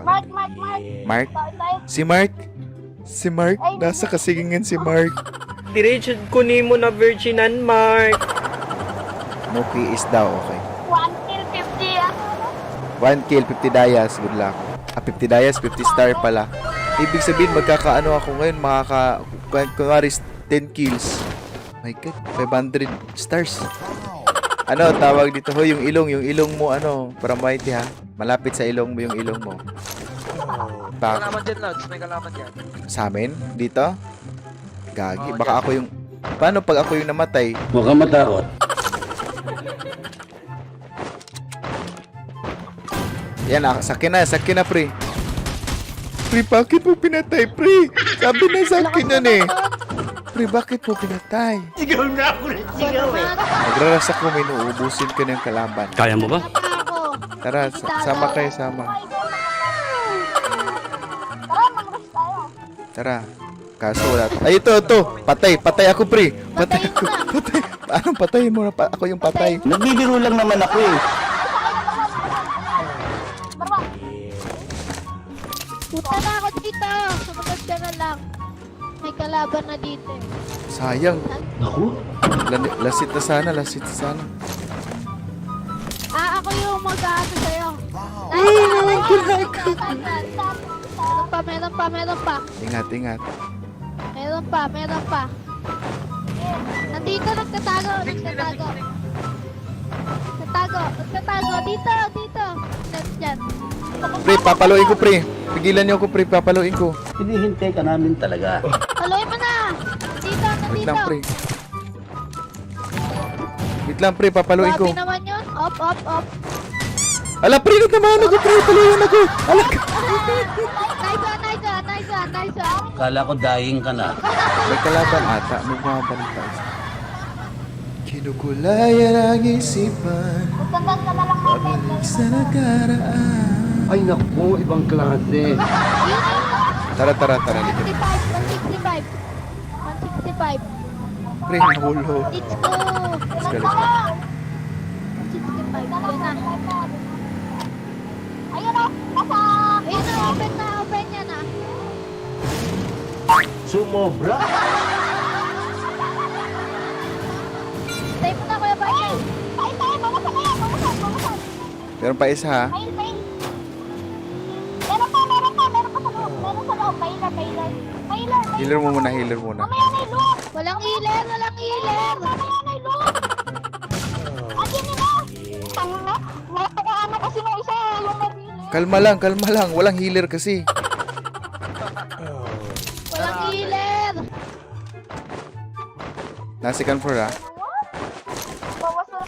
Mark. Mark? Tayo. Si Mark? Si Mark? Nasa kasingingan si Mark. Richard, kunin mo na virginan, Mark. No PS daw, okay. 1 kill 50 1 kill, 50 dayas. Good luck. 50 dayas, 50 star pala. Ibig sabihin, magkakaano ako ngayon, kunwari 10 kills. My God, 500 stars. Ano, tawag dito ho, yung ilong mo, ano, para mighty ha. Malapit sa ilong mo yung ilong mo. Kalaban dyan, Lods. May kalaban dyan. Sa amin? Dito? Gagi, baka ako yung... Paano pag ako yung namatay? Huwag kang matakot. Yan, sakin na, pre. Pre, bakit mo pinatay, pre? Sabi na sa akin yan eh. Pre, bakit mo pinatay? Sigaw na ako ng sigaw eh. Nagrarasak ko, may nuubusin ka ng kalaban. Kaya mo ba? Tara, sama kayo, sama. Tara, mag-rush tayo. Tara. Kaso wala. Ay, ito. Patay ako, pre. Patay ako. Patay. Anong patayin mo? Ako yung patay. Nagbibiro lang naman ako eh. Barba. Punta na ako dito. Sumunod ka na lang. May kalaban na dito. Sayang. Ako? Lasit na sana. Ako yung mag-aano sa'yo. Meron pa. Ingat. Meron pa. Nandito, nagtatago. Dito. Diyan. Pre, papaluin ko, pre. Pigilan niyo ako, pre. Papaluin ko. Hinihintay ka namin talaga. Tuloy mo na. Wait Nandito. lang, pre. Wait lang, pre. Papaluin ko. Grabe naman yun. Op. Ala, pre. Nagnaman ako, pre. Paluin ako. Ala ka. Nice one. Kala ko dying ka na. May kalaban ata. May mga balita. Kinukulayan ang isipan. Sundan ka na lang natin. Sa nakaraan. Ay naku, ibang klase. Tara. 165. Pre, nahulo. Let's go. Let's go. 165. Ayun na. Ayun o, nasa... Ayun na, open yan na. Sumobra. Stay mo na, Kuya Bayan. Tayo, bumusan na yan, bumusan. Meron pa isa, ha? Fail. Meron pa sa loob. Failer. Healer mo muna. Mamaya na yung loot. Walang healer. Mamaya na yung loot. Akin nila. Tanga. Napakaano kasi ng isa, yung nabili. Kalma lang. Walang healer kasi. Walang healer. Nasa second floor, ha? Bawas na.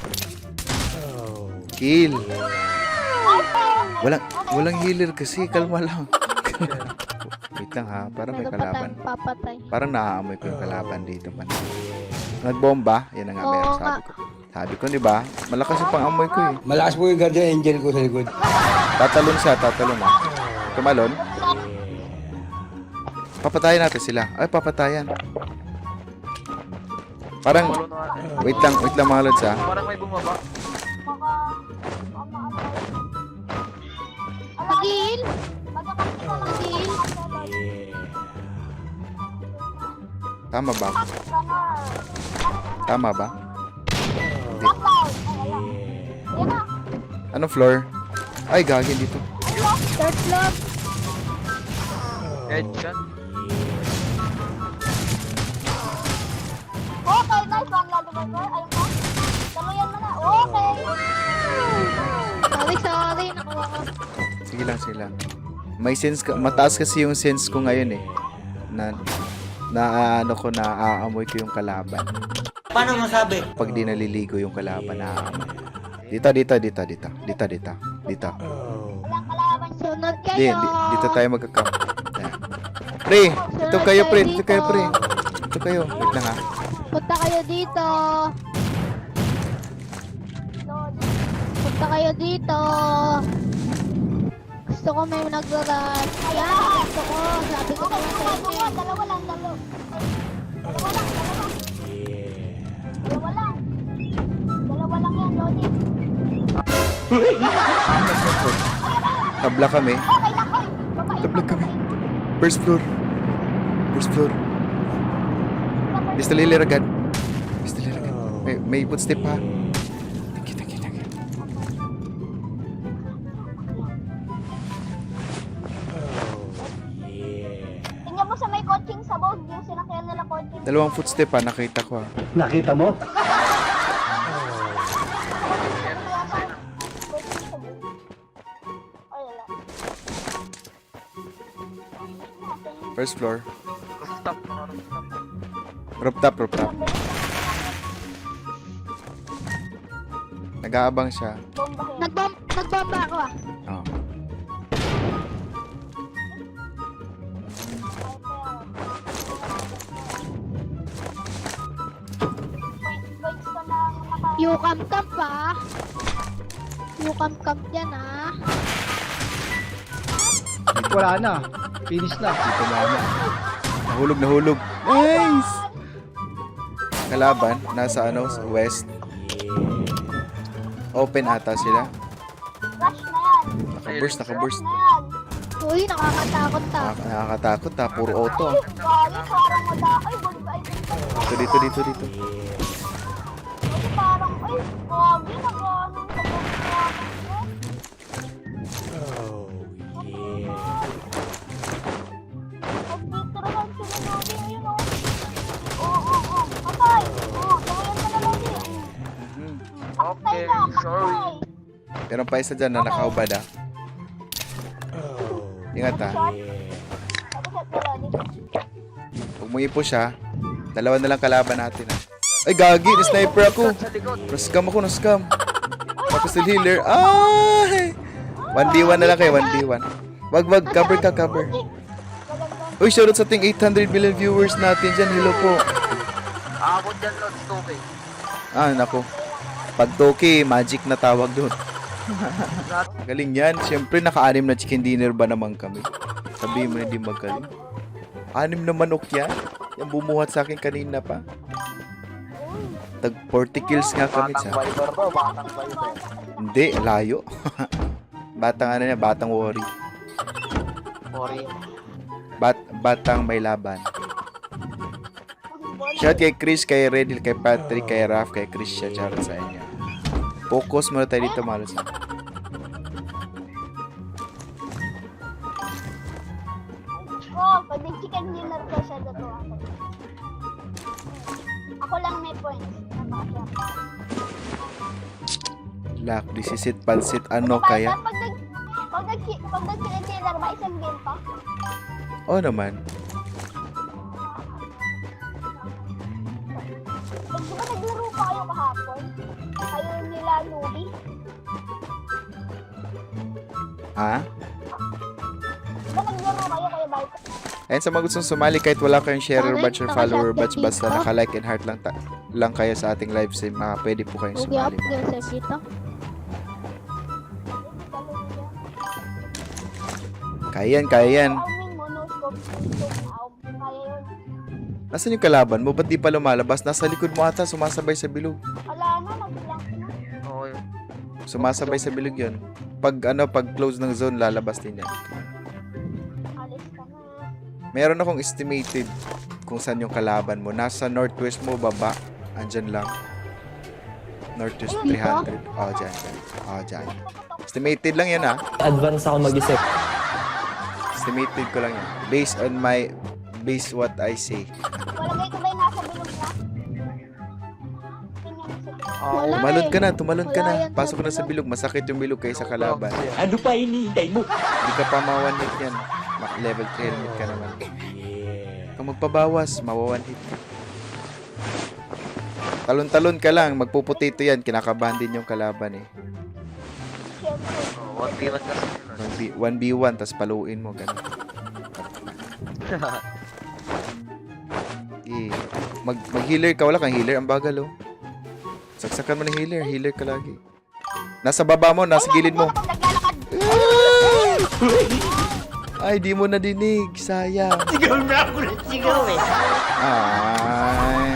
Kill. Walang healer kasi. Kalma lang. Wait lang, ha? Parang may Meron pa kalaban. tayong papatay. Parang naaamoy ko yung kalaban dito man. Nagbomba? Yan na nga, meron Oo nga. sabi ko, di ba? Malakas yung pang-amoy ko, eh. Malakas po yung guardian angel ko sa likod. Tatalon, ha? Tumalon? Papatayan natin sila. Ay, papatayan. Parang, Malo na nga. wait lang mga lods, ha? Parang may bumaba. Mag-heal? Mag-heal? Tama ba? Hindi. Anong floor? Ay, gagin dito. Third floor. Headshot. Okay, nice one, lalo ba? Ayun pa. Daluyan mo na. Okay. Sorry. Nakuha ko. Sige lang. May sense ka, mataas kasi yung sense ko ngayon, eh. Naaamoy ko yung kalaban. Paano masabi? Pag di naliligo yung kalaban, naaamoy. Dito. Walang kalaban. Sunod Di, kayo. dito tayo magka-camp. Yan. Pre, dito kayo, pre. Dito kayo. Wait lang, ha. Punta kayo dito. Gusto ko may nag-run. Ayan, gusto ko. Sabi ko naman sa inyo. Dalawa lang. Dalawa lang yan, Lodi. Tabla kami. Okay lang. Lablag kami. First floor. First floor. Pistol Hilir agad. Pistol Hilir agad. May footstep ha. Thank you, thank you, thank you. Tingnan mo sa may coaching sa boat, yung sinakyan nila coaching. Dalawang footstep ha, nakita ko ha. Nakita mo? Coaching sa boat. Ay, wala. First floor. Rooftop, mga rooftop. Rooftop, rooftop. Nag-aabang siya. Bombahin. Nagbomba ako ah. Oh. Points ko na naka... Yukam camp ah. Yukam camp dyan ah. Wala na. Finish na. Dito na ako. Nahulog, nahulog. Nice! Kalaban, nasa ano, sa west. Open ata sila. Rush na yan. Nakaburst, nakaburst. Rush na yan. Uy, nakakatakot ta. Nakakatakot ha, puro auto. Ay, parang wala. Ay, goodbye. Dito, dito, dito, dito. Ay, parang, ay, grabe, nag-ano sa Nagtitirahan sila Lodi, ayun o. Oo, patay. Oo, tawayan ka na Lodi. Patay Okay, na, sorry. patay. Meron pa isa dyan na nakaubad ha. Ingat ha. Shot. Ako shot na Lodi. Huwag mo i-push ha. Dalawa na lang kalaban natin ha. Ay, gagi! Na-sniper ako! Sa likod. Na-scam ako, na-scam. Pistol Healer. Ay! 1v1 na lang kayo, 1v1. Wag, cover ka, cover. Uy, shoutout sa ating 800 million viewers natin dyan. Hello po. Abot dyan, Lods, 2K. Ah, nako. Pag toki, magic na tawag doon. Galing yan. Siyempre, naka-anim na chicken dinner ba naman kami? Sabihin mo na hindi magaling. 6 na manok yan. Yung bumuhat sa akin kanina pa. Tag 40 kills nga kami sa. Viper to, batang Viper. Hindi, layo. Batang ano niya, batang worry. Sorry. Batang may laban. Shout kay Chris, kay Redil, kay Patrick, kay Raf, kay Christian. Shoutout sa inyo. Focus muna tayo dito, malas. Oh, pag chicken dinner ko siya dito ako. Ako lang may points. Lak, disisit, pansit, ano kaya? Pag nag-chicken dinner ba, isang game pa? Oo naman. Di ba naglaro pa kayo kahapon? Kayo nila Nubi? Ha? Di ba naglaro kayo kaya Viper? Ayun, sa mga gustong sumali, kahit wala kayong sharer Alright, batch or follower naka-shotgun batch, basta dito. naka-like and heart lang kayo sa ating live stream, pwede po kayong Huwag yung sumali. upgrade dito. Kaya yan. Auming mo, no scope, kaya yun. Nasaan yung kalaban mo? Ba't di pa lumalabas? Nasa likod mo ata, sumasabay sa bilog. Wala na, nag-blank na. Okay. Sumasabay sa bilog yun. Pag close ng zone, lalabas din yan. Alis ka na. Meron akong estimated kung saan yung kalaban mo. Nasa northwest mo, baba. Andyan lang. Northwest 300. Oh, dyan. Oh, dyan. Estimated lang yan ha. Advance ako mag-isip. Estimated ko lang yan. Based what I say. Walagay ko ba yung nasa bilog na? Tingnan mo sa bilog. Wala Tumalon eh. ka na, tumalon ka Wala na. yan sa Pasok na sa bilog. Masakit yung bilog kaysa kalaban. Ano pa hinihintay mo? Hindi ka pa ma-one hit yan. Level 3 helmet ka naman. Kung magpabawas, mawa-one hit ka. Talon-talon ka lang. Magpuputito yan. Kinakabahan din yung kalaban eh. Siyempre. 1v1 kasi. 1v1, tas paluin mo. Ganun. Eh, mag-healer ka. Wala kang healer. Ang bagal oh. Saksakan mo ng healer. Healer ka lagi. Nasa baba mo. Nasa gilid mo. Naglalakad. Ay, di mo nadinig. Sayang. Sigaw na ako ng sigaw eh. Ay.